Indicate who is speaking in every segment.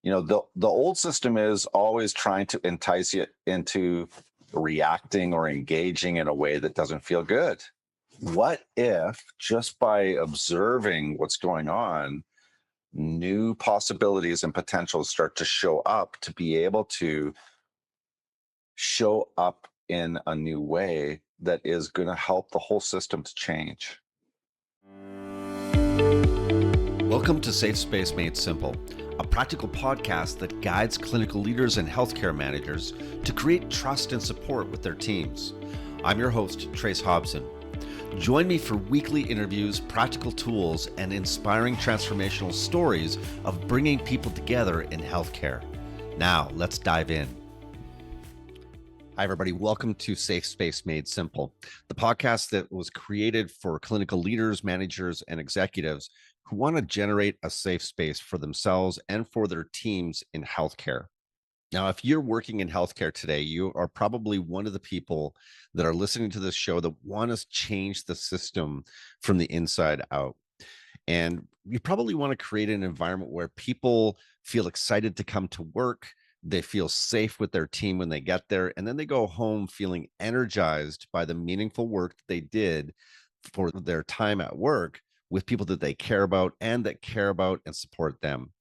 Speaker 1: The old system is always trying to entice you into reacting or engaging in a way that doesn't feel good. What if just by observing what's going on, new possibilities and potentials start to show up to be able to show up in a new way that is going to help the whole system to change?
Speaker 2: Welcome to Safe Space Made Simple, a practical podcast that guides clinical leaders and healthcare managers to create trust and support with their teams. I'm your host, Trace Hobson. Join me for weekly interviews, practical tools, and inspiring transformational stories of bringing people together in healthcare. Now, let's dive in. Hi, everybody. Welcome to Safe Space Made Simple, the podcast that was created for clinical leaders, managers, and executives who want to generate a safe space for themselves and for their teams in healthcare. Now, if you're working in healthcare today, you are probably one of the people that are listening to this show that want to change the system from the inside out. And you probably want to create an environment where people feel excited to come to work. They feel safe with their team when they get there, and then they go home feeling energized by the meaningful work that they did for their time at work with people that they care about and that care about and support them.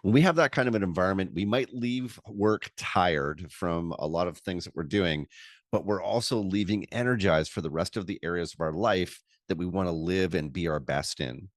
Speaker 2: When we have that kind of an environment, we might leave work tired from a lot of things that we're doing, but we're also leaving energized for the rest of the areas of our life that we want to live and be our best in.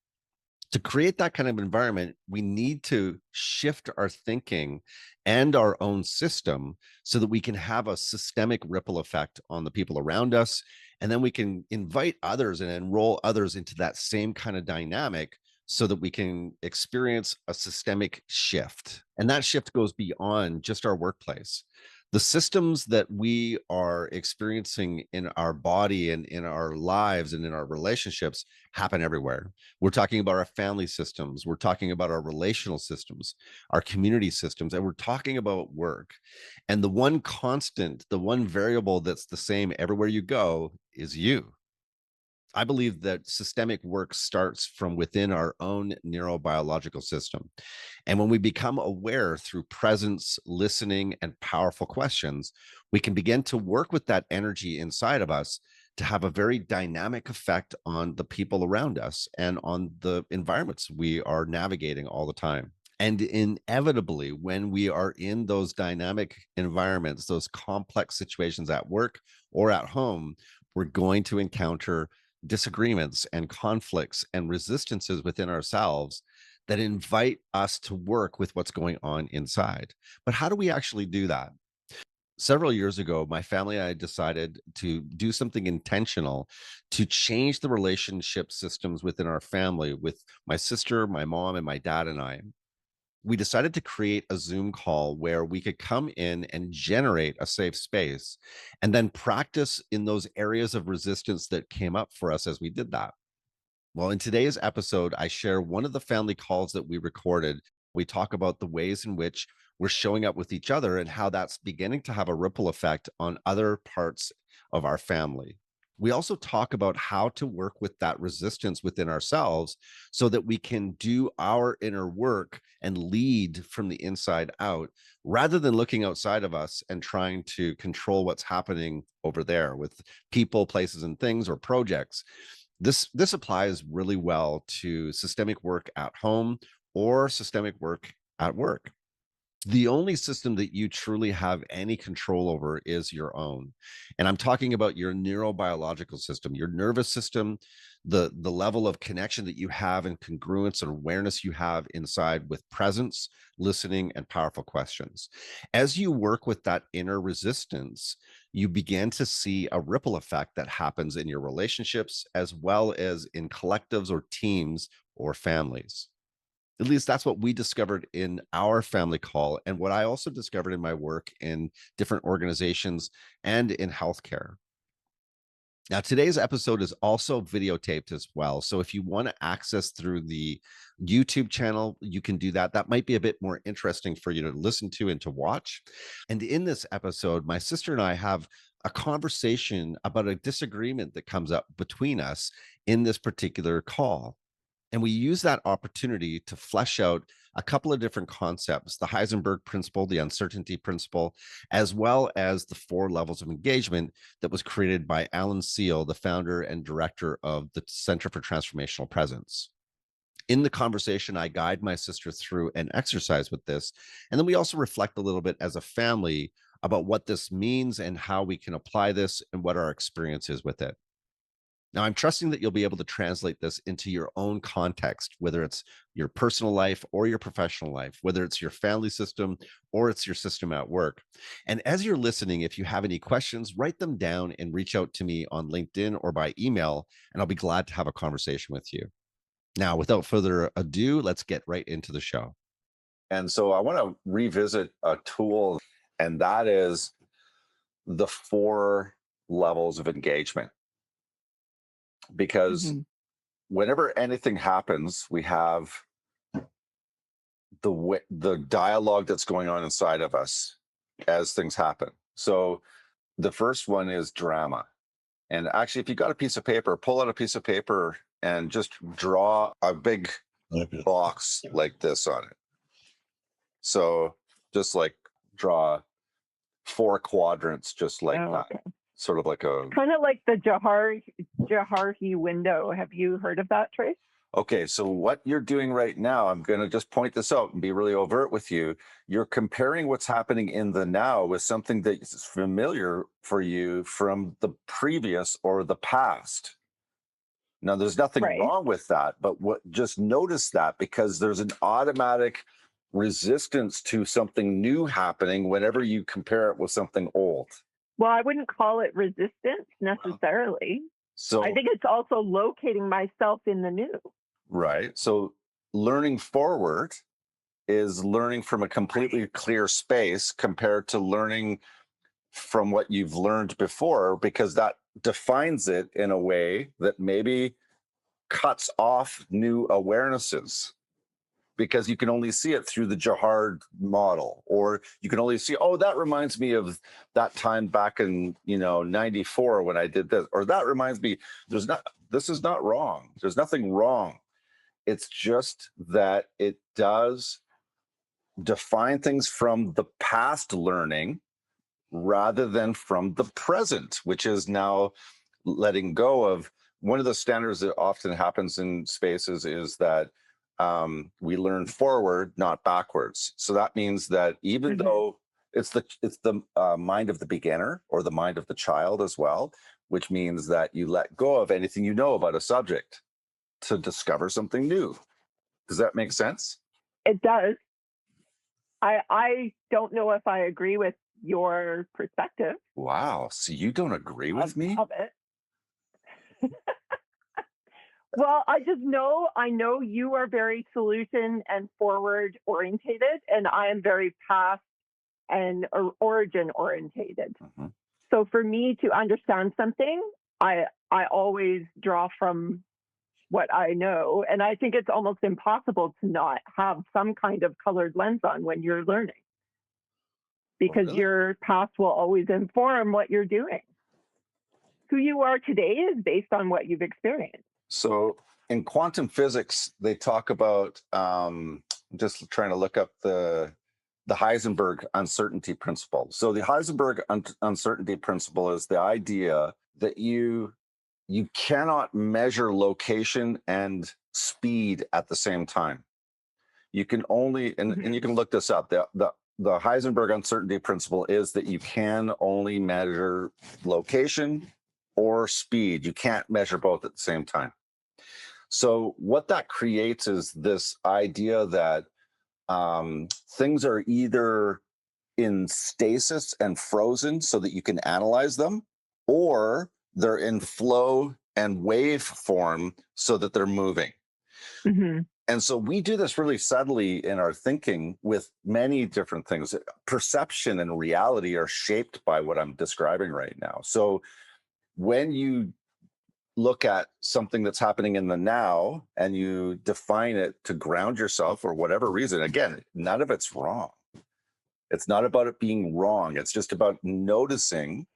Speaker 2: To create that kind of environment, we need to shift our thinking and our own system so that we can have a systemic ripple effect on the people around us. And then we can invite others and enroll others into that same kind of dynamic so that we can experience a systemic shift. And that shift goes beyond just our workplace. The systems that we are experiencing in our body and in our lives and in our relationships happen everywhere. We're talking about our family systems, we're talking about our relational systems, our community systems, and we're talking about work. And the one constant, the one variable that's the same everywhere you go is you. I believe that systemic work starts from within our own neurobiological system. And when we become aware through presence, listening, and powerful questions, we can begin to work with that energy inside of us to have a very dynamic effect on the people around us and on the environments we are navigating all the time. And inevitably, when we are in those dynamic environments, those complex situations at work or at home, we're going to encounter disagreements and conflicts and resistances within ourselves that invite us to work with what's going on inside. But how do we actually do that? Several years ago, my family and I decided to do something intentional to change the relationship systems within our family with my sister, my mom, and my dad and I. We decided to create a Zoom call where we could come in and generate a safe space and then practice in those areas of resistance that came up for us as we did that. Well, in today's episode, I share one of the family calls that we recorded. We talk about the ways in which we're showing up with each other and how that's beginning to have a ripple effect on other parts of our family. We also talk about how to work with that resistance within ourselves so that we can do our inner work and lead from the inside out rather than looking outside of us and trying to control what's happening over there with people, places, and things or projects. This applies really well to systemic work at home or systemic work at work. The only system that you truly have any control over is your own. And I'm talking about your neurobiological system, your nervous system, the level of connection that you have and congruence and awareness you have inside with presence, listening, and powerful questions. As you work with that inner resistance, you begin to see a ripple effect that happens in your relationships as well as in collectives or teams or families. At least that's what we discovered in our family call, and what I also discovered in my work in different organizations and in healthcare. Now, today's episode is also videotaped as well. So if you want to access through the YouTube channel, you can do that. That might be a bit more interesting for you to listen to and to watch. And in this episode, my sister and I have a conversation about a disagreement that comes up between us in this particular call. And we use that opportunity to flesh out a couple of different concepts: the Heisenberg principle, the uncertainty principle, as well as the 4 levels of engagement that was created by Alan Seal, the founder and director of the Center for Transformational Presence. In the conversation, I guide my sister through an exercise with this. And then we also reflect a little bit as a family about what this means and how we can apply this and what our experience is with it. Now, I'm trusting that you'll be able to translate this into your own context, whether it's your personal life or your professional life, whether it's your family system or it's your system at work. And as you're listening, if you have any questions, write them down and reach out to me on LinkedIn or by email, and I'll be glad to have a conversation with you. Now, without further ado, let's get right into the show.
Speaker 1: And so I want to revisit a tool, and that is the 4 levels of engagement. Because whenever anything happens, we have the dialogue that's going on inside of us as things happen. So the first one is drama. And actually, if you got a piece of paper, pull out a piece of paper and just draw a big box like this on it. So just like draw 4 quadrants, just like that.
Speaker 3: Okay.
Speaker 1: Sort of like a...
Speaker 3: Kind of like the Jaharhi window. Have you heard of that, Trace?
Speaker 1: Okay, so what you're doing right now, I'm going to just point this out and be really overt with you. You're comparing what's happening in the now with something that's familiar for you from the previous or the past. Now, there's nothing wrong with that, but just notice that, because there's an automatic resistance to something new happening whenever you compare it with something old.
Speaker 3: Well, I wouldn't call it resistance necessarily.
Speaker 1: So
Speaker 3: I think it's also locating myself in the new.
Speaker 1: Right. So learning forward is learning from a completely clear space compared to learning from what you've learned before, because that defines it in a way that maybe cuts off new awarenesses, because you can only see it through the Jahard model, or you can only see, oh, that reminds me of that time back in, 94 when I did this, or that reminds me, this is not wrong. There's nothing wrong. It's just that it does define things from the past learning rather than from the present, which is now letting go of. One of the standards that often happens in spaces is that we learn forward, not backwards. So that means that even though it's the mind of the beginner or the mind of the child as well, which means that you let go of anything you know about a subject to discover something new. Does that make sense?
Speaker 3: It does. I don't know if I agree with your perspective.
Speaker 1: Wow. So you don't agree with me?
Speaker 3: Of it. Well, I know you are very solution and forward orientated, and I am very past and origin orientated. So for me to understand something, I always draw from what I know. And I think it's almost impossible to not have some kind of colored lens on when you're learning, because your past will always inform what you're doing. Who you are today is based on what you've experienced.
Speaker 1: So in quantum physics, they talk about, just trying to look up the Heisenberg uncertainty principle. So the Heisenberg uncertainty principle is the idea that you cannot measure location and speed at the same time. You can only, and you can look this up, the Heisenberg uncertainty principle is that you can only measure location or speed. You can't measure both at the same time. So what that creates is this idea that things are either in stasis and frozen so that you can analyze them, or they're in flow and wave form so that they're moving. And so we do this really subtly in our thinking with many different things. Perception and reality are shaped by what I'm describing right now. So when you look at something that's happening in the now and you define it to ground yourself for whatever reason, again, none of it's wrong. It's not about it being wrong. It's just about noticing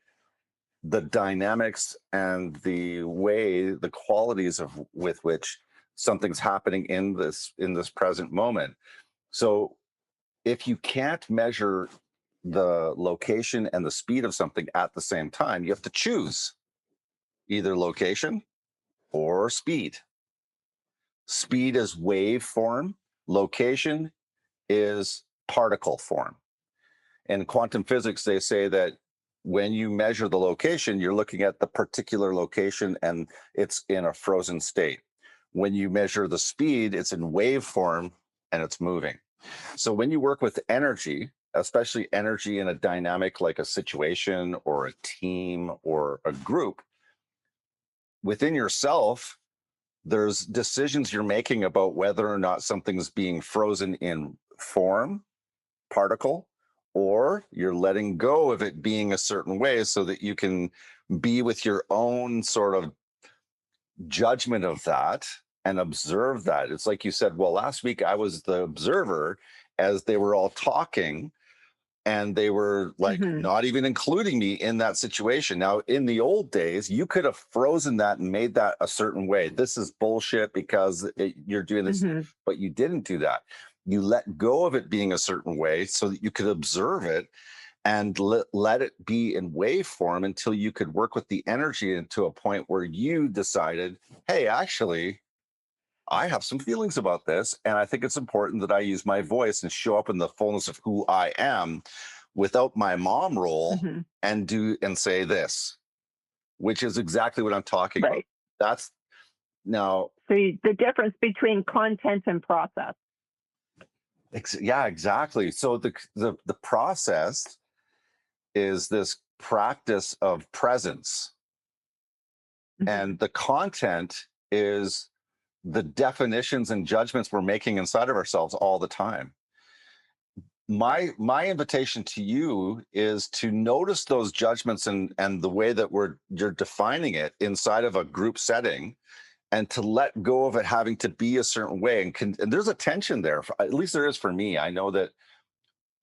Speaker 1: the dynamics and the way, the qualities with which something's happening in this present moment. So if you can't measure the location and the speed of something at the same time, you have to choose either location or speed. Speed is wave form, location is particle form. In quantum physics, they say that when you measure the location, you're looking at the particular location and it's in a frozen state. When you measure the speed, it's in wave form and it's moving. So when you work with energy, especially energy in a dynamic like a situation or a team or a group, within yourself, there's decisions you're making about whether or not something's being frozen in form, particle, or you're letting go of it being a certain way so that you can be with your own sort of judgment of that and observe that. It's like you said, well, last week I was the observer as they were all talking and they were like
Speaker 3: Mm-hmm.
Speaker 1: not even including me in that situation. Now, in the old days, you could have frozen that and made that a certain way. This is bullshit because you're doing this,
Speaker 3: Mm-hmm.
Speaker 1: but you didn't do that. You let go of it being a certain way so that you could observe it and let it be in waveform until you could work with the energy into a point where you decided, hey, actually, I have some feelings about this, and I think it's important that I use my voice and show up in the fullness of who I am without my mom role
Speaker 3: Mm-hmm.
Speaker 1: and do and say this, which is exactly what I'm talking about.
Speaker 3: Right.
Speaker 1: That's now,
Speaker 3: So the difference between content and process.
Speaker 1: yeah, exactly. So the process is this practice of presence,
Speaker 3: Mm-hmm.
Speaker 1: and the content is the definitions and judgments we're making inside of ourselves all the time. My invitation to you is to notice those judgments and the way that you're defining it inside of a group setting, and to let go of it having to be a certain way. And there's a tension there, at least there is for me. I know that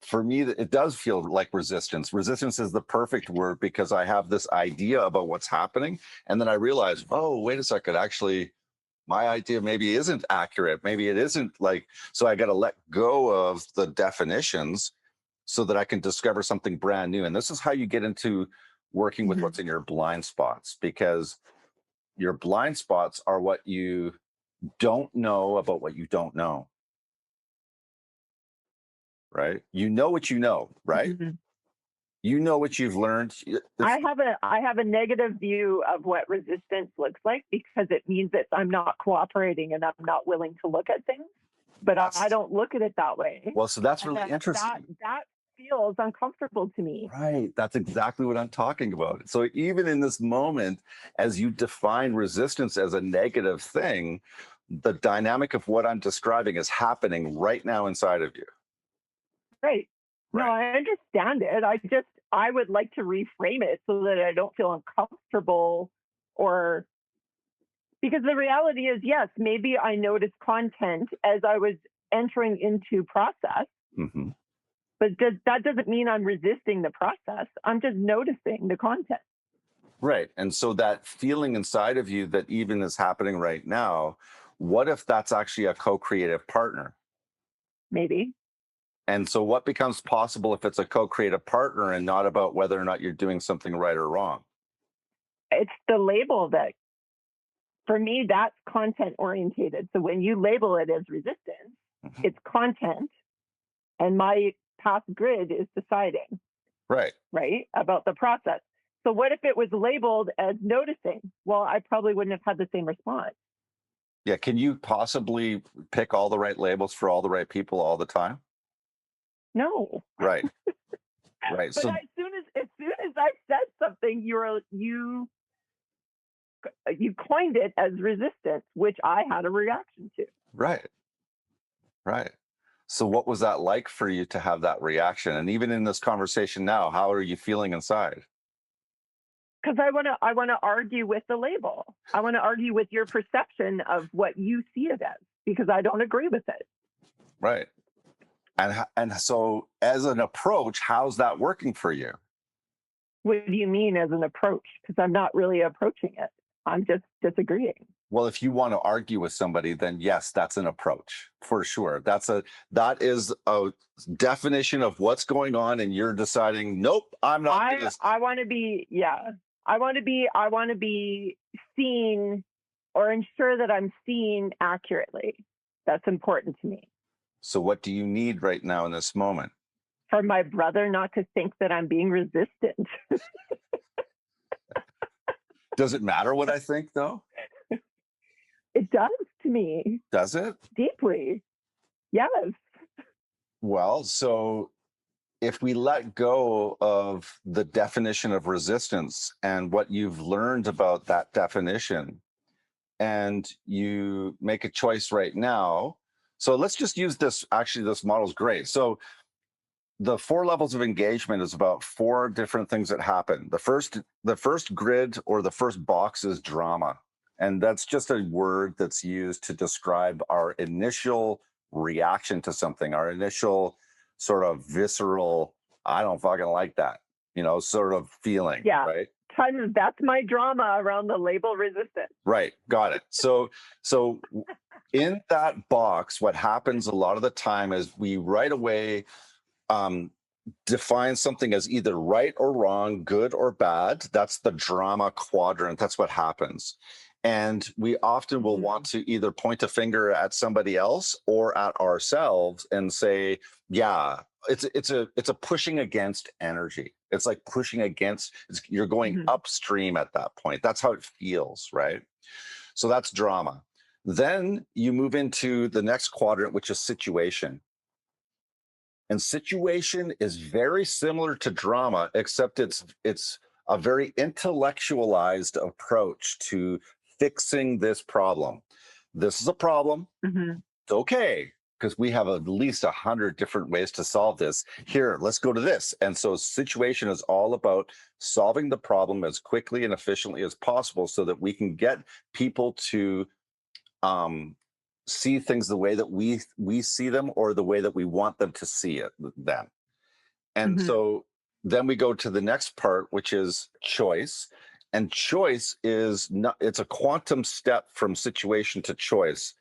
Speaker 1: for me that it does feel like resistance is the perfect word, because I have this idea about what's happening, and then I realize, oh, wait a second, actually my idea maybe isn't accurate. Maybe it isn't like, so I got to let go of the definitions so that I can discover something brand new. And this is how you get into working with
Speaker 3: Mm-hmm.
Speaker 1: what's in your blind spots, because your blind spots are what you don't know about what you don't know, right? You know what you know, right?
Speaker 3: Mm-hmm.
Speaker 1: You know what you've learned.
Speaker 3: I have a negative view of what resistance looks like, because it means that I'm not cooperating and I'm not willing to look at things. But I don't look at it that way.
Speaker 1: Well, so that's
Speaker 3: And
Speaker 1: really interesting.
Speaker 3: that feels uncomfortable to me.
Speaker 1: Right. That's exactly what I'm talking about. So even in this moment, as you define resistance as a negative thing, the dynamic of what I'm describing is happening right now inside of you.
Speaker 3: Right. No,
Speaker 1: Right.
Speaker 3: I understand it. I would like to reframe it so that I don't feel uncomfortable, or because the reality is, yes, maybe I noticed content as I was entering into process,
Speaker 1: Hmm.
Speaker 3: but that doesn't mean I'm resisting the process. I'm just noticing the content.
Speaker 1: Right. And so that feeling inside of you that even is happening right now, what if that's actually a co-creative partner?
Speaker 3: Maybe
Speaker 1: And so what becomes possible if it's a co-creative partner and not about whether or not you're doing something right or wrong?
Speaker 3: it's the label that, for me, that's content orientated. So when you label it as resistance,
Speaker 1: Mhm.
Speaker 3: it's content, and my path grid is deciding,
Speaker 1: Right.
Speaker 3: right, about the process. So what if it was labeled as noticing? Well, I probably wouldn't have had the same response.
Speaker 1: Yeah. Can you possibly pick all the right labels for all the right people all the time?
Speaker 3: No.
Speaker 1: Right. Right.
Speaker 3: But
Speaker 1: So
Speaker 3: as soon as I said something, you coined it as resistance, which I had a reaction to.
Speaker 1: right. Right. So what was that like for you to have that reaction? And even in this conversation now, how are you feeling inside?
Speaker 3: Because I want to argue with the label. I want to argue with your perception of what you see it as, because I don't agree with it.
Speaker 1: Right. And so as an approach, how's that working for you?
Speaker 3: What do you mean as an approach? Because I'm not really approaching it. I'm just disagreeing.
Speaker 1: Well, if you want to argue with somebody, then yes, that's an approach for sure. That is a definition of what's going on, and you're deciding, nope, I'm not gonna.
Speaker 3: I want to be, yeah. I want to be seen or ensure that I'm seen accurately. That's important to me.
Speaker 1: So what do you need right now in this moment?
Speaker 3: For my brother not to think that I'm being resistant.
Speaker 1: Does it matter what I think though?
Speaker 3: It does to me
Speaker 1: Does it?
Speaker 3: deeply. Yes.
Speaker 1: Well, so if we let go of the definition of resistance and what you've learned about that definition, and you make a choice right now. So let's just use this. Actually, this model is great. So the 4 levels of engagement is about 4 different things that happen. The first grid or the first box is drama. And that's just a word that's used to describe our initial reaction to something, our initial sort of visceral, I don't fucking like that, sort of feeling,
Speaker 3: Yeah.
Speaker 1: right?
Speaker 3: That's my drama around the label resistance.
Speaker 1: Right. Got it. So in that box, what happens a lot of the time is we right away um, define something as either right or wrong, good or bad. That's the drama quadrant. That's what happens. And we often will want to either point a finger at somebody else or at ourselves and say, yeah, it's a pushing against energy. It's like pushing against, you're going upstream at that point. That's how it feels, right? So that's drama. Then you move into the next quadrant, which is situation. And situation is very similar to drama, except it's a very intellectualized approach to fixing this problem. This is a problem. It's okay, because we have at least 100 different ways to solve this. Here, let's go to this. And so situation is all about solving the problem as quickly and efficiently as possible so that we can get people to see things the way that we see them or the way that we want them to see it then. And so then we go to the next part, which is choice. And choice is not, it's a quantum step from situation to choice.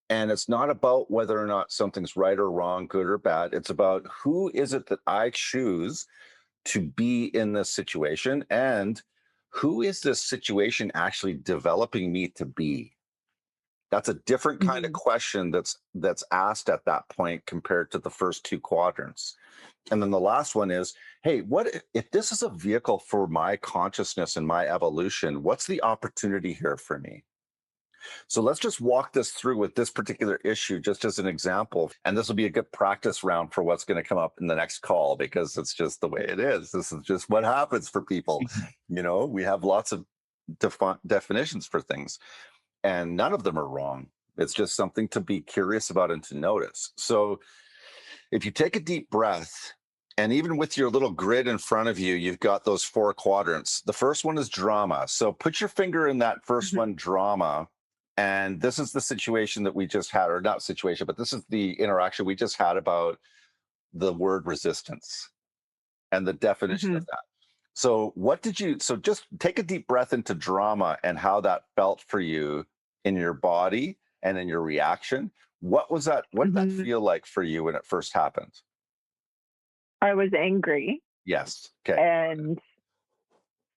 Speaker 1: And it's not about whether or not something's right or wrong, good or bad. It's about who is it that I choose to be in this situation, and who is this situation actually developing me to be? That's a different kind of question that's asked at that point compared to the first 2 quadrants. And then the last one is, hey, what if this is a vehicle for my consciousness and my evolution? What's the opportunity here for me? So let's just walk this through with this particular issue, just as an example. And this will be a good practice round for what's going to come up in the next call, because it's just the way it is. This is just what happens for people. We have lots of definitions for things, and none of them are wrong. It's just something to be curious about and to notice. So if you take a deep breath, and even with your little grid in front of you, you've got those 4 quadrants. The first one is drama. So put your finger in that first one, drama. And this is the situation that we just had, or not situation, but this is the interaction we just had about the word resistance and the definition of that. So so just take a deep breath into drama and how that felt for you in your body and in your reaction. What was that? What did that feel like for you when it first happened?
Speaker 3: I was angry.
Speaker 1: Yes. Okay.
Speaker 3: And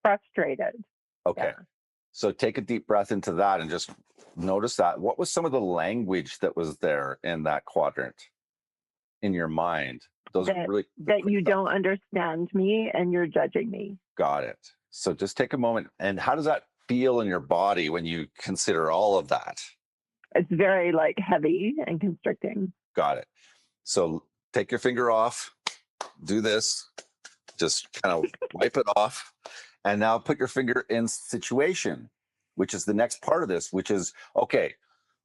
Speaker 3: frustrated.
Speaker 1: Okay.
Speaker 3: Yeah.
Speaker 1: So take a deep breath into that and just notice that. What was some of the language that was there in that quadrant in your mind? Those are really
Speaker 3: that you don't understand me and you're judging me.
Speaker 1: Got it. So just take a moment. And how does that feel in your body when you consider all of that?
Speaker 3: It's very heavy and constricting.
Speaker 1: Got it. So take your finger off, do this, just kind of wipe it off. And now put your finger in situation, which is the next part of this, which is, okay,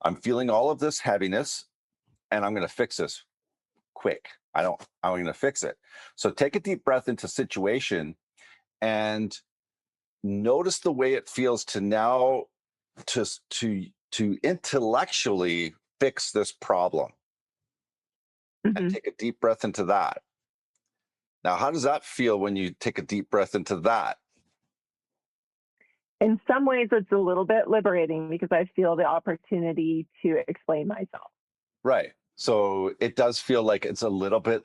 Speaker 1: I'm feeling all of this heaviness and I'm going to fix this quick. I'm going to fix it. So take a deep breath into situation and notice the way it feels to now to intellectually fix this problem. And take a deep breath into that. Now, how does that feel when you take a deep breath into that?
Speaker 3: In some ways, it's a little bit liberating because I feel the opportunity to explain myself.
Speaker 1: Right. So it does feel like it's a little bit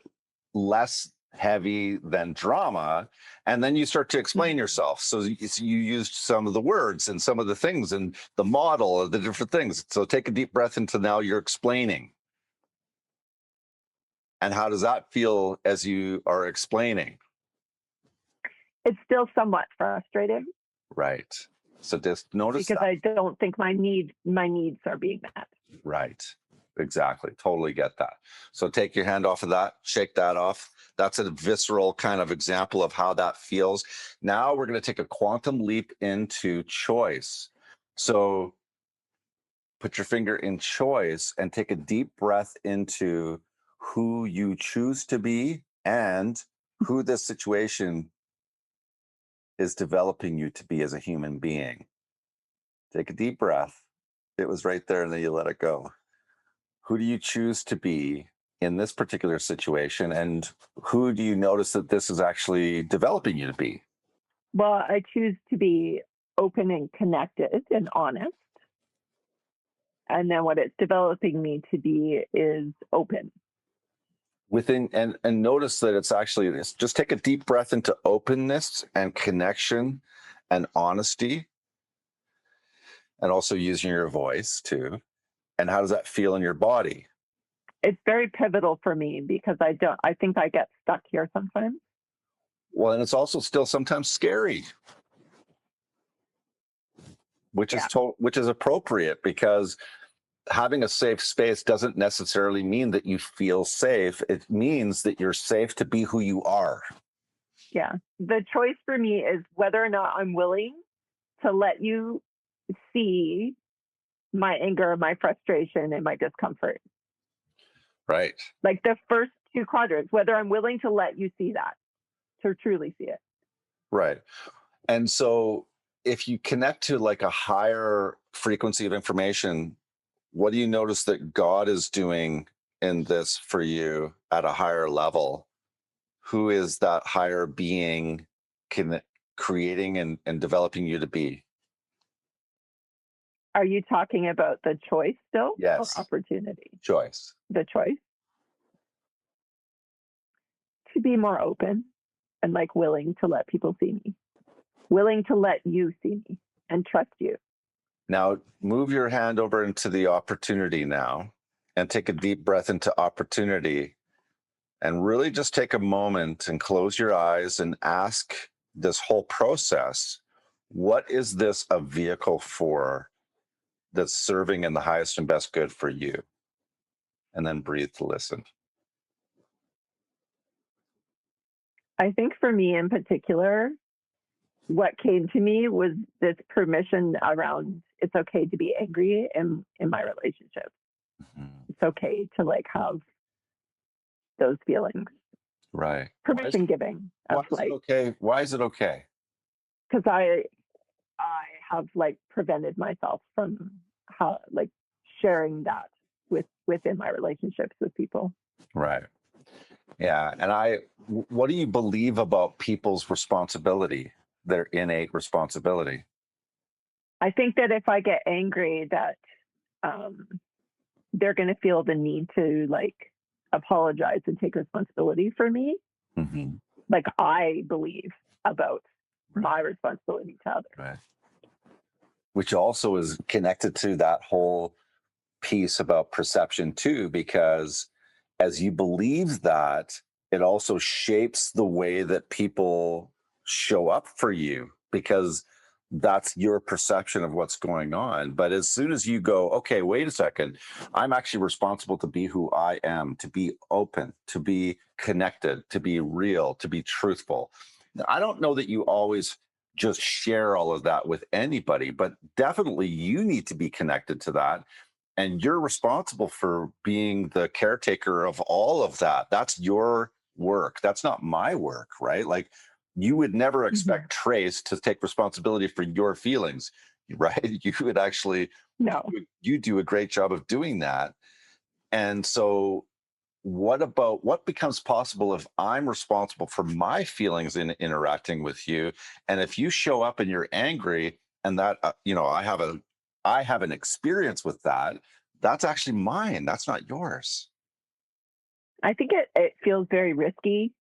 Speaker 1: less heavy than drama. And then you start to explain
Speaker 3: Mhm.
Speaker 1: yourself. So you used some of the words and some of the things and the model of the different things. So take a deep breath into now you're explaining. And how does that feel as you are explaining?
Speaker 3: It's still somewhat frustrating
Speaker 1: Right. So just notice
Speaker 3: because
Speaker 1: that.
Speaker 3: I don't think my needs are being met.
Speaker 1: Right. Exactly. Totally get that. So take your hand off of that, shake that off. That's a visceral kind of example of how that feels. Now we're going to take a quantum leap into choice. So put your finger in choice and take a deep breath into who you choose to be and who this situation is developing you to be as a human being. Take a deep breath. It was right there, and then you let it go. Who do you choose to be in this particular situation? And who do you notice that this is actually developing you to be?
Speaker 3: Well, I choose to be open and connected and honest. And then what it's developing me to be is open.
Speaker 1: Within and notice that it's actually this. Just take a deep breath into openness and connection and honesty, and also using your voice too. And how does that feel in your body?
Speaker 3: It's very pivotal for me because I think I get stuck here sometimes.
Speaker 1: Well, and it's also still sometimes scary,
Speaker 3: Yeah.
Speaker 1: which is appropriate, because having a safe space doesn't necessarily mean that you feel safe. It means that you're safe to be who you are.
Speaker 3: Yeah. The choice for me is whether or not I'm willing to let you see my anger, my frustration, and my discomfort.
Speaker 1: Right.
Speaker 3: Like the first two quadrants, whether I'm willing to let you see that, to truly see it.
Speaker 1: Right. And so if you connect to like a higher frequency of information, what do you notice that God is doing in this for you at a higher level? Who is that higher being can, creating and developing you to be?
Speaker 3: Are you talking about the choice still or
Speaker 1: Yes.
Speaker 3: opportunity?
Speaker 1: Choice.
Speaker 3: The choice to be more open and like willing to let people see me, willing to let you see me and trust you.
Speaker 1: Now move your hand over into the opportunity now and take a deep breath into opportunity, and really just take a moment and close your eyes and ask this whole process, what is this a vehicle for that's serving in the highest and best good for you? And then breathe to listen.
Speaker 3: I think for me in particular, what came to me was this permission around it's okay to be angry in my relationship.
Speaker 1: Mhm.
Speaker 3: It's okay to like have those feelings.
Speaker 1: Right.
Speaker 3: Permission giving
Speaker 1: Why
Speaker 3: of
Speaker 1: is it
Speaker 3: like
Speaker 1: okay? Why is it okay?
Speaker 3: because I have like prevented myself from how like sharing that within my relationships with people.
Speaker 1: Right. Yeah. And what do you believe about people's responsibility, their innate responsibility?
Speaker 3: I think that if I get angry, that um, they're going to feel the need to like apologize and take responsibility for me.
Speaker 1: Mm-hmm.
Speaker 3: Like I believe about my responsibility to others.
Speaker 1: Right. Which also is connected to that whole piece about perception too, because as you believe that, it also shapes the way that people show up for you, because that's your perception of what's going on. But as soon as you go, okay, wait a second, I'm actually responsible to be who I am, to be open, to be connected, to be real, to be truthful. Now, I don't know that you always just share all of that with anybody, but definitely you need to be connected to that, and you're responsible for being the caretaker of all of that. That's your work. That's not my work, right? Like, you would never
Speaker 3: Mm-hmm.
Speaker 1: expect Trace to take responsibility for your feelings, right? You would actually,
Speaker 3: No.
Speaker 1: you do a great job of doing that. And so what becomes possible if I'm responsible for my feelings in interacting with you? And if you show up and you're angry, that I have an experience with that. That's actually mine. That's not yours.
Speaker 3: I think it feels very risky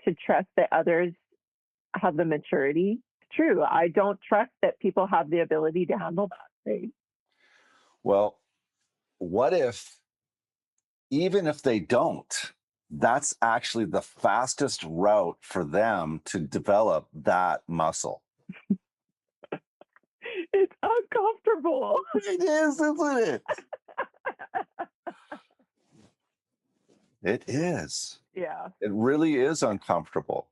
Speaker 3: to trust that others have the maturity. It's true. I don't trust that people have the ability to handle that. Right?
Speaker 1: Well, what if, even if they don't, that's actually the fastest route for them to develop that muscle?
Speaker 3: It's uncomfortable.
Speaker 1: It is, isn't it? It is.
Speaker 3: Yeah.
Speaker 1: It really is uncomfortable.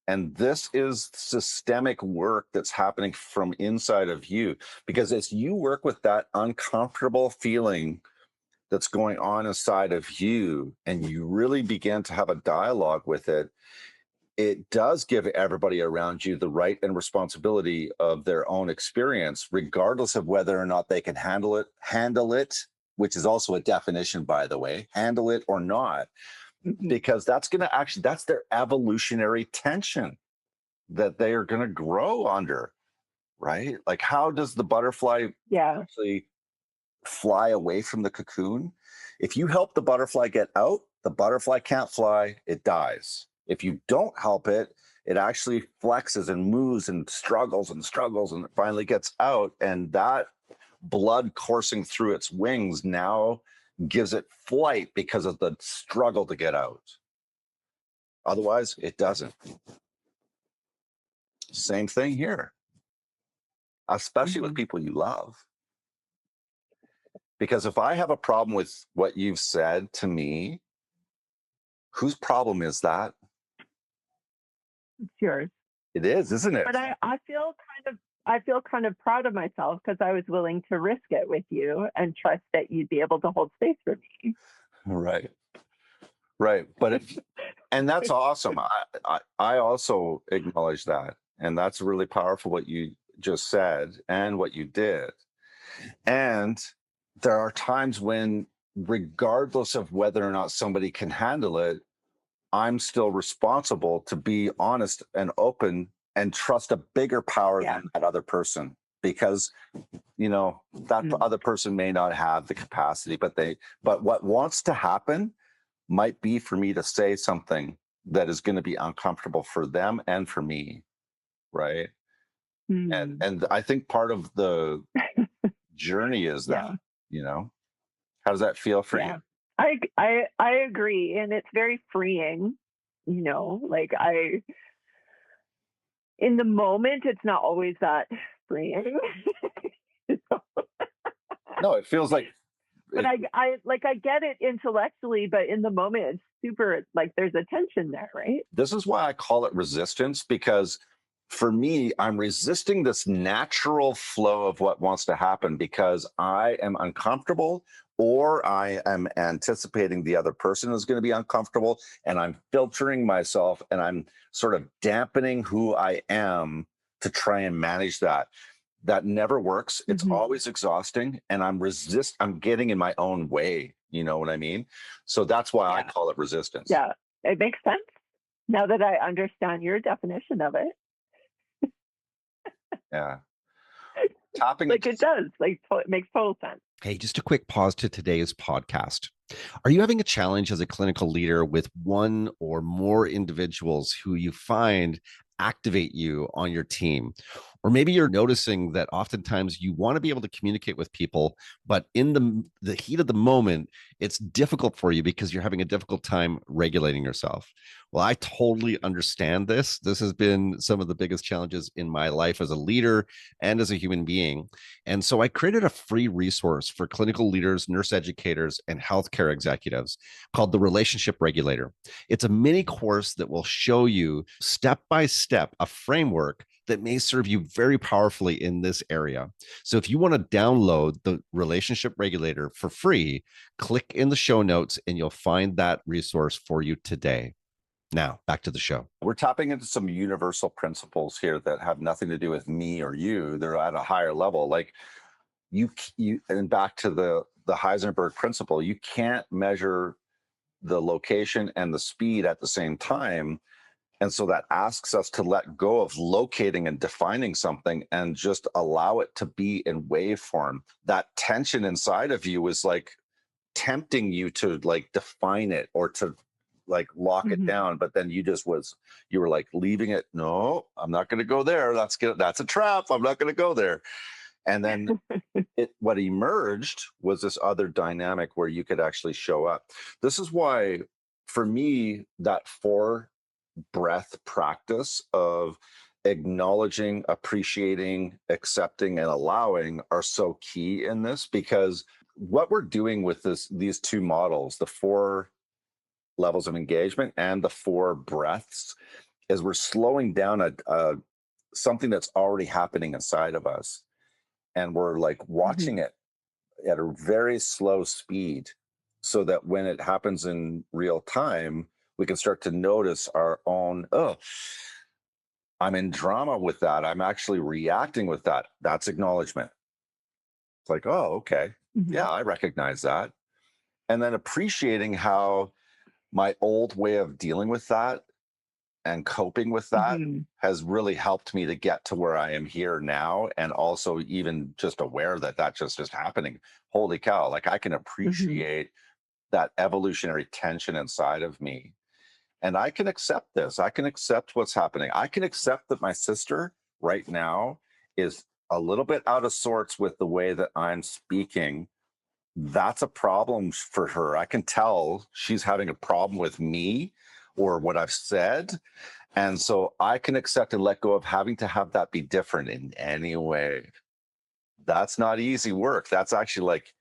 Speaker 1: And this is systemic work that's happening from inside of you. Because as you work with that uncomfortable feeling that's going on inside of you, and you really begin to have a dialogue with it, it does give everybody around you the right and responsibility of their own experience, regardless of whether or not they can handle it, which is also a definition, by the way, handle it or not,
Speaker 3: Mhm.
Speaker 1: because that's going to actually, that's their evolutionary tension that they are going to grow under, right? Like, how does the butterfly
Speaker 3: Yeah.
Speaker 1: actually fly away from the cocoon? If you help the butterfly get out, the butterfly can't fly, it dies. If you don't help it, it actually flexes and moves and struggles and struggles, and it finally gets out. And that blood coursing through its wings now gives it flight because of the struggle to get out. Otherwise, it doesn't. Same thing here, especially with
Speaker 3: Mhm.
Speaker 1: people you love. Because if I have a problem with what you've said to me, whose problem is that?
Speaker 3: It's yours.
Speaker 1: It is, isn't it?
Speaker 3: But I feel kind of proud of myself because I was willing to risk it with you and trust that you'd be able to hold space for me.
Speaker 1: Right. Right. But if, and that's awesome. I also acknowledge that. And that's really powerful what you just said and what you did. And there are times when, regardless of whether or not somebody can handle it, I'm still responsible to be honest and open and trust a bigger power
Speaker 3: Yeah.
Speaker 1: than that other person. Because that
Speaker 3: Mm.
Speaker 1: other person may not have the capacity, but what wants to happen might be for me to say something that is going to be uncomfortable for them and for me, right? and
Speaker 3: Mm.
Speaker 1: and I think part of the journey is that,
Speaker 3: Yeah.
Speaker 1: you know how does that feel for you?
Speaker 3: Yeah. I agree. And it's very freeing, like in the moment, it's not always that freeing.
Speaker 1: No, it feels like
Speaker 3: But
Speaker 1: it,
Speaker 3: I get it intellectually, but in the moment, it's super like there's a tension there, right?
Speaker 1: this is why I call it resistance, because for me, I'm resisting this natural flow of what wants to happen because I am uncomfortable, or I am anticipating the other person is going to be uncomfortable, and I'm filtering myself and I'm sort of dampening who I am to try and manage that. That never works. It's
Speaker 3: Hmm.
Speaker 1: always exhausting, and I'm getting in my own way. You know what I mean? So that's why I
Speaker 3: Yeah.
Speaker 1: call it resistance.
Speaker 3: Yeah. It makes sense now that I understand your definition of it.
Speaker 1: Yeah. Tapping
Speaker 3: Like
Speaker 1: into
Speaker 3: it does. Like it makes total sense.
Speaker 2: Hey, just a quick pause to today's podcast. Are you having a challenge as a clinical leader with one or more individuals who you find activate you on your team? Or maybe you're noticing that oftentimes you want to be able to communicate with people, but in the heat of the moment, it's difficult for you because you're having a difficult time regulating yourself. Well, I totally understand this. This has been some of the biggest challenges in my life as a leader and as a human being. And so I created a free resource for clinical leaders, nurse educators, and healthcare executives called the Relationship Regulator. It's a mini course that will show you step by step a framework that may serve you very powerfully in this area. So if you want to download the Relationship Regulator for free, click in the show notes and you'll find that resource for you today. Now, back to the show.
Speaker 1: We're tapping into some universal principles here that have nothing to do with me or you. They're at a higher level. Like and back to the Heisenberg principle, you can't measure the location and the speed at the same time. And so that asks us to let go of locating and defining something and just allow it to be in waveform. That tension inside of you is like tempting you to like define it or to like lock it
Speaker 3: Mhm.
Speaker 1: down, but then you were like leaving it. No, I'm not going to go there. That's a trap. I'm not going to go there. And then what emerged was this other dynamic where you could actually show up. This is why, for me, that 4 breath practice of acknowledging, appreciating, accepting, and allowing are so key in this, because what we're doing with these 2 models, the 4 levels of engagement and the 4 breaths, is we're slowing down something that's already happening inside of us, and we're like
Speaker 3: Mhm.
Speaker 1: watching it at a very slow speed, so that when it happens in real time, we can start to notice our own, oh, I'm in drama with that. I'm actually reacting with that. That's acknowledgement. It's like, oh, okay.
Speaker 3: Mhm.
Speaker 1: Yeah, I recognize that. And then appreciating how my old way of dealing with that and coping with that
Speaker 3: Mhm.
Speaker 1: has really helped me to get to where I am here now. And also, even just aware that that just is happening. Holy cow. Like, I can
Speaker 3: Mhm.
Speaker 1: appreciate that evolutionary tension inside of me. And I can accept this. I can accept what's happening. I can accept that my sister right now is a little bit out of sorts with the way that I'm speaking. That's a problem for her. I can tell she's having a problem with me or what I've said. And so I can accept and let go of having to have that be different in any way. That's not easy work. That's actually like,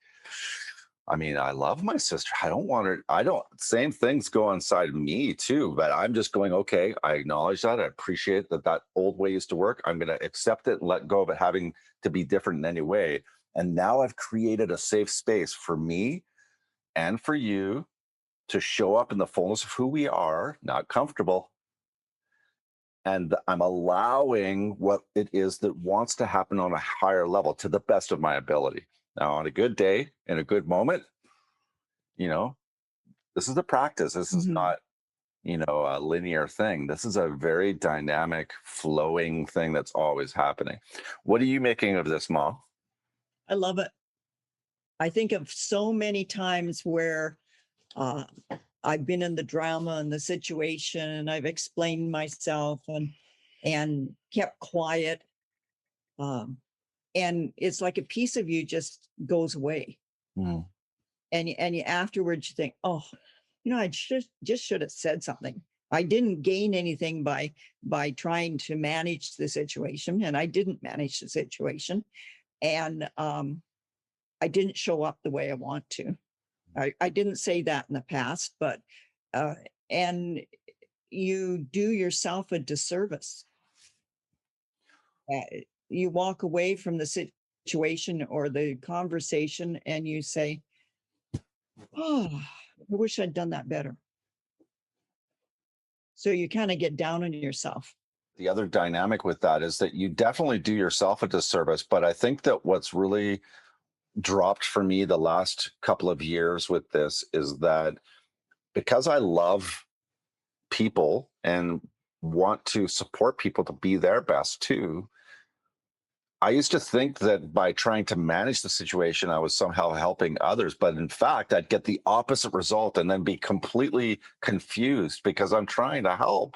Speaker 1: I mean, I love my sister. I don't want her. I don't, same things go inside me too, but I'm just going, okay, I acknowledge that. I appreciate that that old way used to work. I'm going to accept it and let go of it having to be different in any way. And now I've created a safe space for me and for you to show up in the fullness of who we are, not comfortable. And I'm allowing what it is that wants to happen on a higher level to the best of my ability. Now, on a good day, in a good moment, you know, this is a practice. This is
Speaker 3: Mhm.
Speaker 1: not, a linear thing. This is a very dynamic, flowing thing that's always happening. What are you making of this, Ma?
Speaker 4: I love it. I think of so many times where uh, I've been in the drama and the situation, and I've explained myself and kept quiet, um, and it's like a piece of you just goes away,
Speaker 1: Mm.
Speaker 4: and you afterwards you think, oh, I just should have said something. I didn't gain anything by trying to manage the situation, and I didn't manage the situation, and I didn't show up the way I want to. I didn't say that in the past, but uh, and you do yourself a disservice. You walk away from the situation or the conversation and you say, oh, I wish I'd done that better. So you kind of get down on yourself.
Speaker 1: The other dynamic with that is that you definitely do yourself a disservice. But I think that what's really dropped for me the last couple of years with this is that, because I love people and want to support people to be their best too, I used to think that by trying to manage the situation, I was somehow helping others. But in fact, I'd get the opposite result and then be completely confused because I'm trying to help.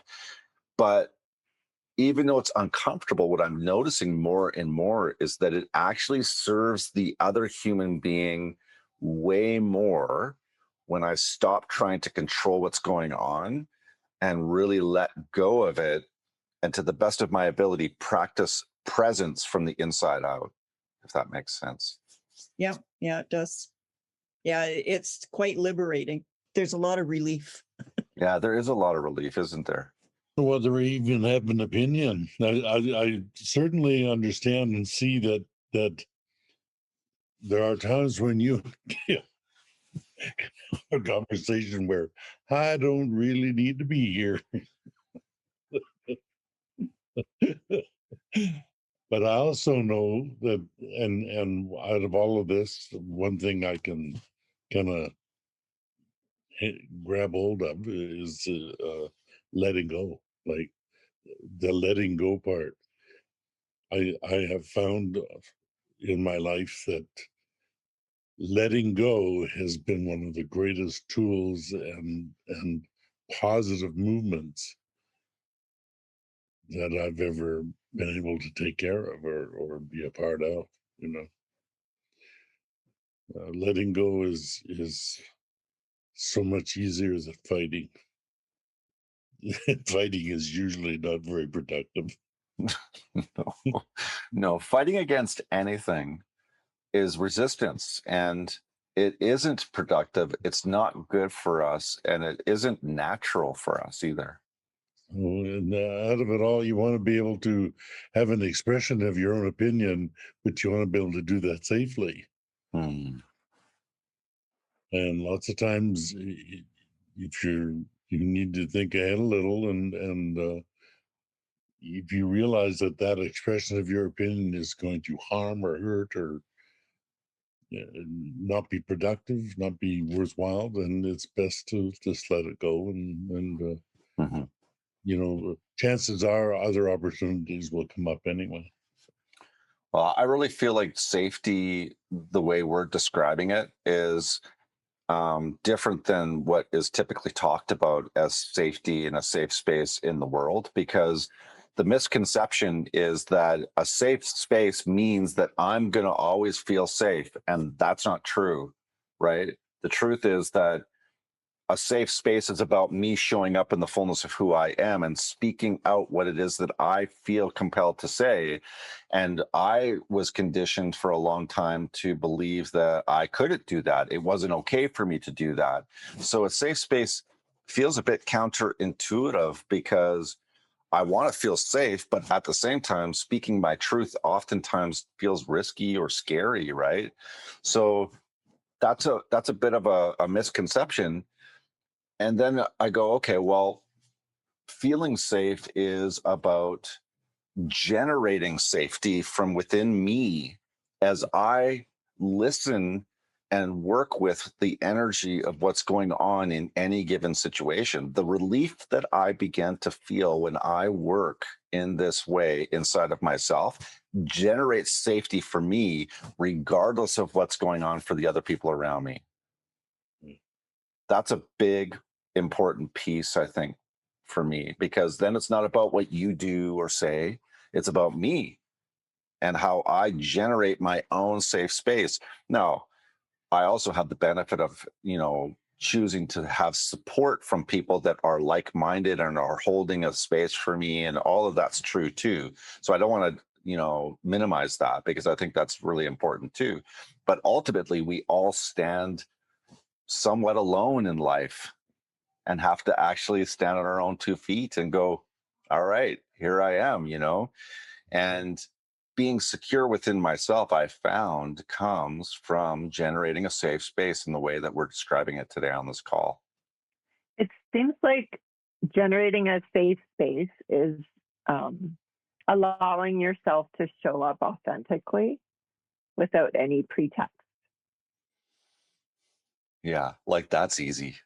Speaker 1: But even though it's uncomfortable, what I'm noticing more and more is that it actually serves the other human being way more when I stop trying to control what's going on and really let go of it, and to the best of my ability, practice presence from the inside out, if that makes sense.
Speaker 4: Yeah, yeah, it does. Yeah, it's quite liberating. There's a lot of relief.
Speaker 1: Yeah, there is a lot of relief, isn't there?
Speaker 5: Whether I even have an opinion. I certainly understand and see that there are times when you get a conversation where I don't really need to be here. But I also know that, and out of all of this, one thing I can kind of grab hold of is letting go. like the letting go part. I have found in my life that letting go has been one of the greatest tools and positive movements that I've ever been able to take care of or be a part of. You know, letting go is so much easier than fighting. Fighting is usually not very productive.
Speaker 1: No, no, fighting against anything is resistance, and it isn't productive. It's not good for us, and it isn't natural for us either.
Speaker 5: Oh, and out of it all, you want to be able to have an expression of your own opinion, but you want to be able to do that safely.
Speaker 1: Hmm.
Speaker 5: And lots of times, if you need to think ahead a little, and if you realize that that expression of your opinion is going to harm or hurt or not be productive, not be worthwhile, then it's best to just let it go. And
Speaker 1: Mhm.
Speaker 5: chances are other opportunities will come up anyway.
Speaker 1: Well, I really feel like safety, the way we're describing it, is different than what is typically talked about as safety in a safe space in the world, because the misconception is that a safe space means that I'm going to always feel safe. And that's not true, right? The truth is that a safe space is about me showing up in the fullness of who I am and speaking out what it is that I feel compelled to say. And I was conditioned for a long time to believe that I couldn't do that. It wasn't okay for me to do that. So a safe space feels a bit counterintuitive because I want to feel safe, but at the same time, speaking my truth oftentimes feels risky or scary, right? So that's a bit of a misconception. And then I go, okay, well, feeling safe is about generating safety from within me as I listen and work with the energy of what's going on in any given situation. The relief that I began to feel when I work in this way inside of myself generates safety for me, regardless of what's going on for the other people around me. That's a big important piece, I think, for me, because then it's not about what you do or say, it's about me and how I generate my own safe space. Now, I also have the benefit of, choosing to have support from people that are like-minded and are holding a space for me, and all of that's true too. So I don't want to, minimize that, because I think that's really important too. But ultimately, we all stand somewhat alone in life and have to actually stand on our own 2 feet and go, all right, here I am, and being secure within myself, I found, comes from generating a safe space in the way that we're describing it today on this call.
Speaker 3: It seems like generating a safe space is allowing yourself to show up authentically without any pretext.
Speaker 1: Yeah, like that's easy.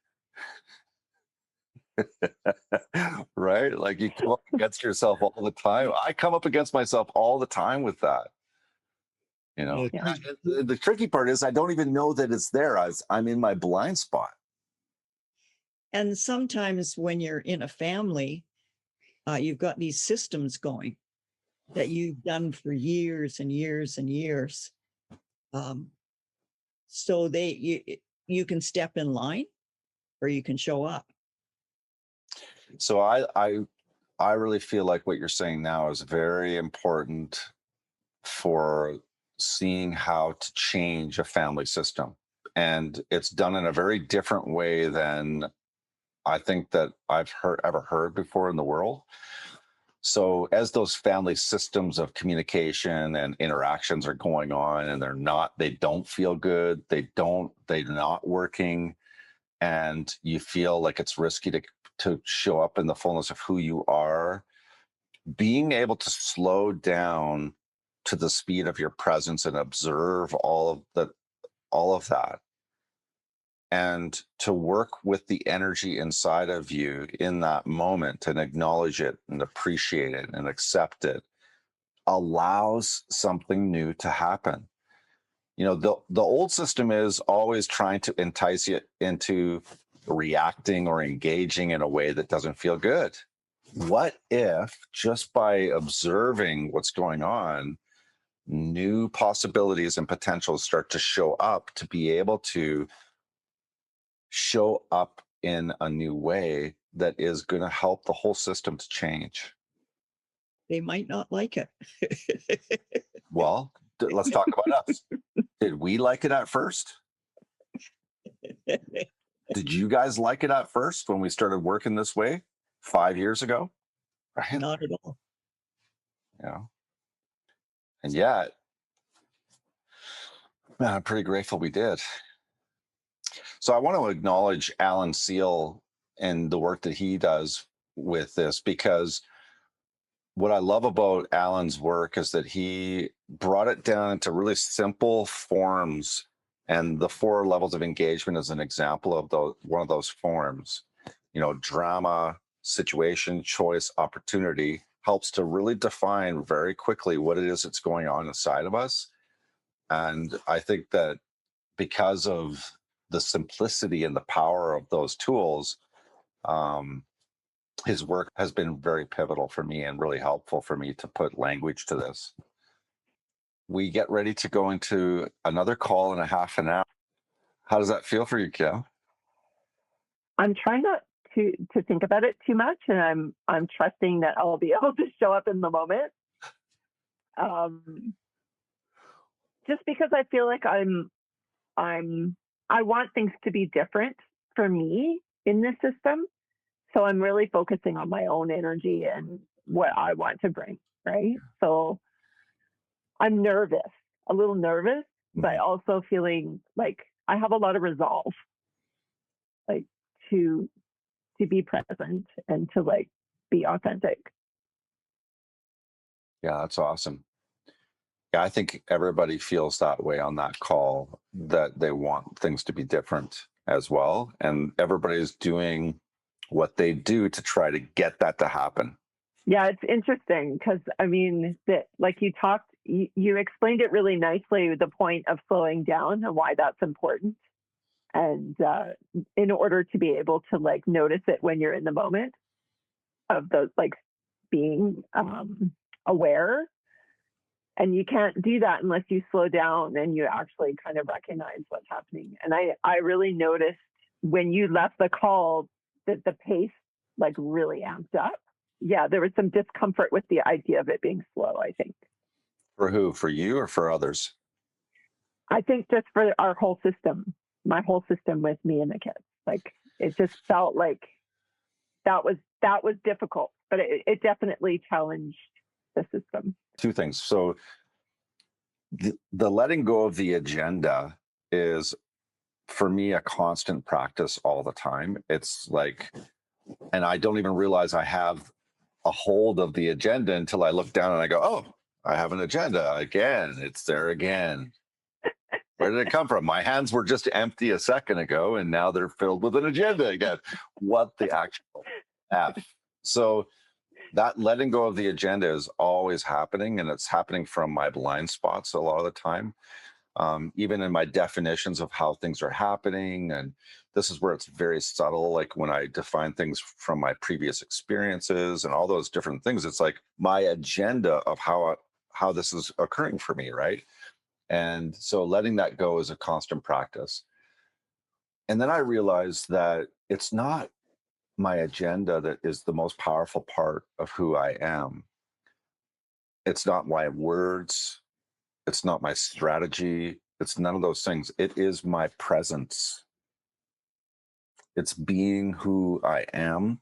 Speaker 1: Right? Like you come up against yourself all the time. I come up against myself all the time with that.
Speaker 5: Yeah,
Speaker 3: Yeah.
Speaker 1: The tricky part is I don't even know that it's there. I'm in my blind spot.
Speaker 4: And sometimes when you're in a family, you've got these systems going that you've done for years and years and years. So you can step in line or you can show up.
Speaker 1: So I really feel like what you're saying now is very important for seeing how to change a family system. And it's done in a very different way than I think that I've ever heard before in the world. So as those family systems of communication and interactions are going on and they don't feel good, they're not working, and you feel like it's risky to show up in the fullness of who you are, being able to slow down to the speed of your presence and observe all of that and to work with the energy inside of you in that moment and acknowledge it and appreciate it and accept it allows something new to happen. The old system is always trying to entice you into reacting or engaging in a way that doesn't feel good. What if just by observing what's going on, new possibilities and potentials start to show up to be able to show up in a new way that is going to help the whole system to change?
Speaker 4: They might not like it.
Speaker 1: Well, let's talk about us. Did we like it at first? Did you guys like it at first when we started working this way 5 years ago? Right?
Speaker 4: Not at all.
Speaker 1: And yet, man, I'm pretty grateful we did. So I want to acknowledge Alan Seal and the work that he does with this, because what I love about Alan's work is that he brought it down into really simple forms, and the 4 levels of engagement is an example of one of those forms. Drama, situation, choice, opportunity helps to really define very quickly what it is that's going on inside of us. And I think that because of the simplicity and the power of those tools, his work has been very pivotal for me and really helpful for me to put language to this. We get ready to go into another call in a half an hour. How does that feel for you, Kel?
Speaker 3: I'm trying not to think about it too much, and I'm trusting that I'll be able to show up in the moment. Just because I feel like I want things to be different for me in this system. So I'm really focusing on my own energy and what I want to bring, right? So I'm nervous, a little nervous, but also feeling like I have a lot of resolve, like to be present and to like be authentic.
Speaker 1: Yeah, that's awesome. Yeah, I think everybody feels that way on that call, that they want things to be different as well. And everybody's doing what they do to try to get that to happen.
Speaker 3: Yeah, it's interesting because that like you explained it really nicely, the point of slowing down and why that's important. And in order to be able to like notice it when you're in the moment of those, like being aware. And you can't do that unless you slow down and you actually kind of recognize what's happening. And I really noticed when you left the call that the pace like really amped up. Yeah, there was some discomfort with the idea of it being slow, I think.
Speaker 1: For who? For you or for others?
Speaker 3: I think just for our whole system, my whole system with me and the kids. Like it just felt like that was difficult, but it definitely challenged the system.
Speaker 1: 2 things. So the letting go of the agenda is, for me, a constant practice all the time. It's like, and I don't even realize I have a hold of the agenda until I look down and I go, oh, I have an agenda again. It's there again. Where did it come from? My hands were just empty a second ago, and now they're filled with an agenda again. What the actual F? So that letting go of the agenda is always happening, and it's happening from my blind spots a lot of the time. Even in my definitions of how things are happening. And this is where it's very subtle. Like when I define things from my previous experiences and all those different things, it's like my agenda of how this is occurring for me, right? And so letting that go is a constant practice. And then I realized that it's not my agenda that is the most powerful part of who I am. It's not my words. It's not my strategy. It's none of those things. It is my presence. It's being who I am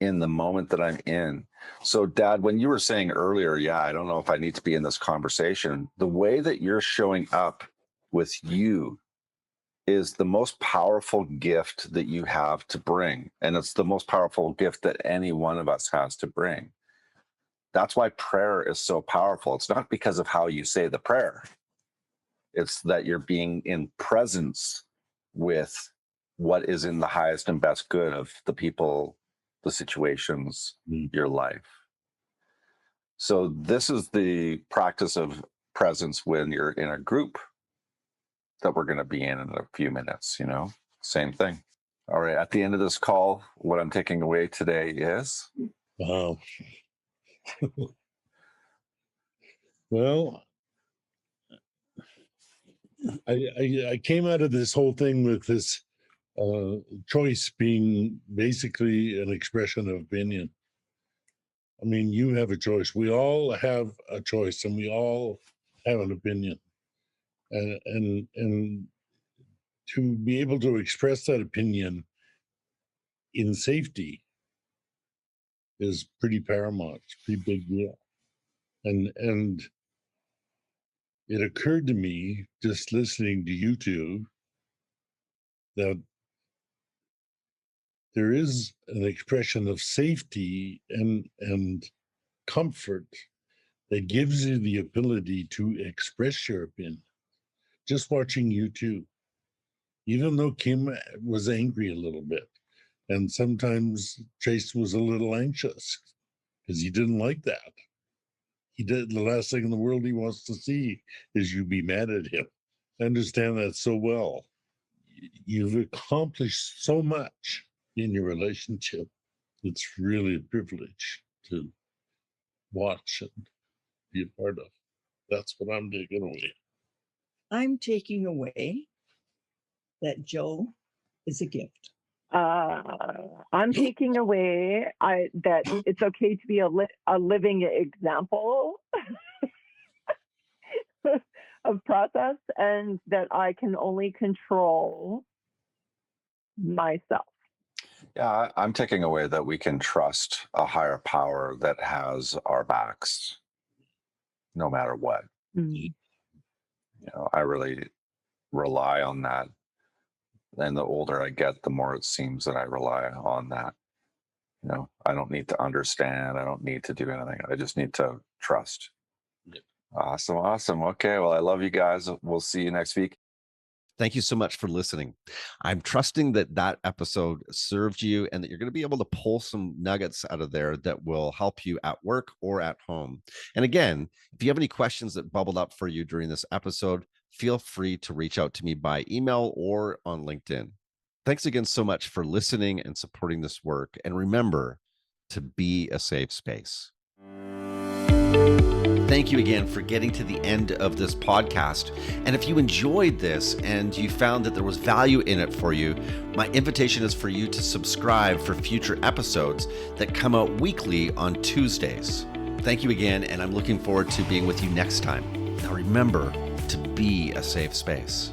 Speaker 1: in the moment that I'm in. So, Dad, when you were saying earlier, yeah, I don't know if I need to be in this conversation, the way that you're showing up with you is the most powerful gift that you have to bring. And it's the most powerful gift that any one of us has to bring. That's why prayer is so powerful. It's not because of how you say the prayer. It's that you're being in presence with what is in the highest and best good of the people, the situations, your life. So this is the practice of presence when you're in a group that we're going to be in a few minutes, same thing. All right. At the end of this call, what I'm taking away today is.
Speaker 5: Wow. Well, I came out of this whole thing with this choice being basically an expression of opinion. I mean, you have a choice. We all have a choice, and we all have an opinion. And to be able to express that opinion in safety is pretty paramount. It's a pretty big deal. And it occurred to me just listening to you two that there is an expression of safety and comfort that gives you the ability to express your opinion. Just watching you two, even though Kim was angry a little bit, and sometimes Trace was a little anxious because he didn't like that. He did the last thing in the world he wants to see is you be mad at him. I understand that so well. You've accomplished so much in your relationship. It's really a privilege to watch and be a part of. That's what I'm taking away.
Speaker 4: I'm taking away that Joe is a gift.
Speaker 3: I'm taking away that it's okay to be a living example of process, and that I can only control myself.
Speaker 1: Yeah, I'm taking away that we can trust a higher power that has our backs no matter what.
Speaker 3: Mm.
Speaker 1: I really rely on that. And the older I get, the more it seems that I rely on that. I don't need to understand. I don't need to do anything. I just need to trust.
Speaker 5: Yep.
Speaker 1: Awesome. Okay. Well, I love you guys. We'll see you next week.
Speaker 2: Thank you so much for listening. I'm trusting that episode served you and that you're going to be able to pull some nuggets out of there that will help you at work or at home. And again, if you have any questions that bubbled up for you during this episode, feel free to reach out to me by email or on LinkedIn. Thanks again so much for listening and supporting this work. And remember to be a safe space. Thank you again for getting to the end of this podcast. And if you enjoyed this and you found that there was value in it for you, my invitation is for you to subscribe for future episodes that come out weekly on Tuesdays. Thank you again, and I'm looking forward to being with you next time. Now remember to be a safe space.